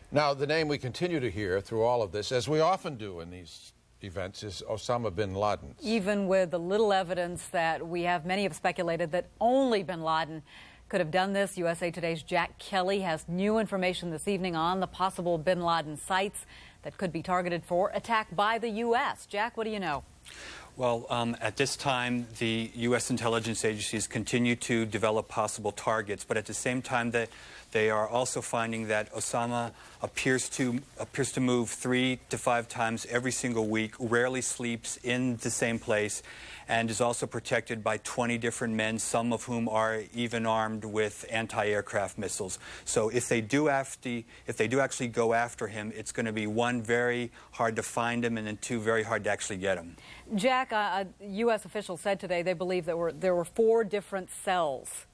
Now, the name we continue to hear through all of this, as we often do in these events, is Osama bin Laden. Even with the little evidence that many have speculated that only bin Laden could have done this. USA Today's Jack Kelly has new information this evening on the possible bin Laden sites that could be targeted for attack by the U.S. Jack, what do you know? Well, at this time, the U.S. intelligence agencies continue to develop possible targets, but at the same time, they are also finding that Osama appears to move 3 to 5 times every single week, rarely sleeps in the same place, and is also protected by 20 different men, some of whom are even armed with anti-aircraft missiles. So if they do actually go after him, it's going to be, 1, very hard to find him, and then 2, very hard to actually get him. Jack, U.S. officials said today they believe that there were 4 different cells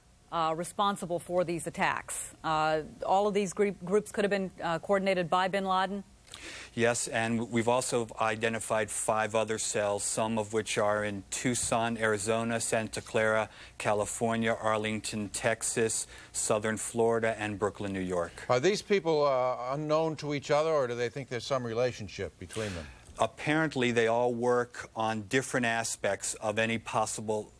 responsible for these attacks. All of these groups could have been coordinated by bin Laden? Yes, and we've also identified 5 other cells, some of which are in Tucson, Arizona, Santa Clara, California, Arlington, Texas, southern Florida, and Brooklyn, New York. Are these people unknown to each other, or do they think there's some relationship between them? Apparently, they all work on different aspects of any possible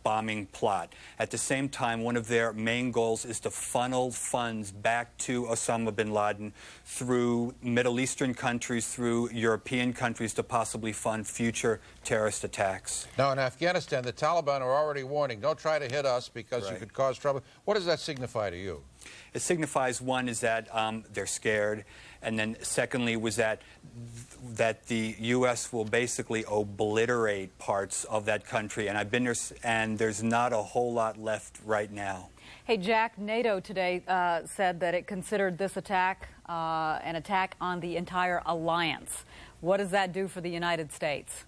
bombing plot. At the same time, one of their main goals is to funnel funds back to Osama bin Laden through Middle Eastern countries, through European countries, to possibly fund future terrorist attacks. Now, in Afghanistan, the Taliban are already warning, don't try to hit us because you could cause trouble. What does that signify to you? It signifies, 1, is that they're scared, and then secondly was that the U.S. will basically obliterate parts of that country, and I've been there, and there's not a whole lot left right now. Hey, Jack, NATO today said that it considered this attack an attack on the entire alliance. What does that do for the United States?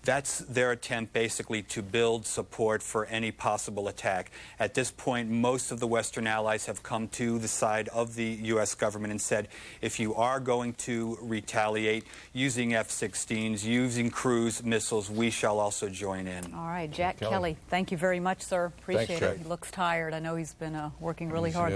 That's their attempt, basically, to build support for any possible attack. At this point, most of the Western allies have come to the side of the U.S. government and said, if you are going to retaliate using F-16s, using cruise missiles, we shall also join in. All right, Jack Kelly, thank you very much, sir. Appreciate Thanks, it. He looks tired. I know he's been working really hard.